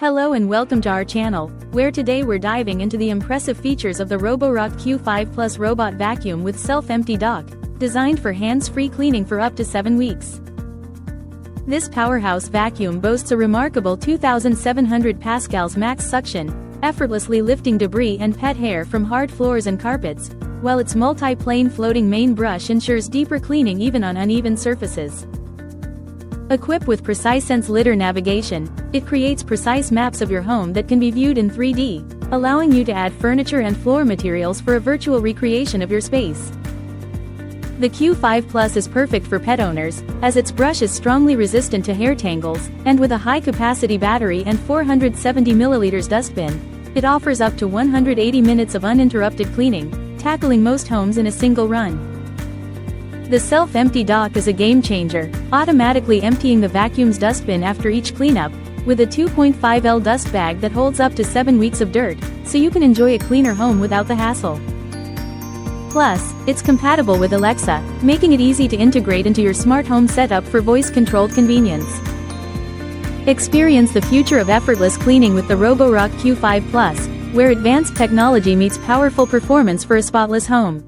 Hello and welcome to our channel, where today we're diving into the impressive features of the Roborock Q5 Robot Vacuum with self-empty dock, designed for hands-free cleaning for up to 7 weeks. This powerhouse vacuum boasts a remarkable 2,700 pascals max suction, effortlessly lifting debris and pet hair from hard floors and carpets, while its multi-plane floating main brush ensures deeper cleaning even on uneven surfaces. Equipped with PreciSense LiDAR Navigation, it creates precise maps of your home that can be viewed in 3D, allowing you to add furniture and floor materials for a virtual recreation of your space. The Q5 Plus is perfect for pet owners, as its brush is strongly resistant to hair tangles, and with a high-capacity battery and 470 ml dustbin, it offers up to 180 minutes of uninterrupted cleaning, tackling most homes in a single run. The self-empty dock is a game-changer, automatically emptying the vacuum's dustbin after each cleanup, with a 2.5L dust bag that holds up to 7 weeks of dirt, so you can enjoy a cleaner home without the hassle. Plus, it's compatible with Alexa, making it easy to integrate into your smart home setup for voice-controlled convenience. Experience the future of effortless cleaning with the Roborock Q5 Plus, where advanced technology meets powerful performance for a spotless home.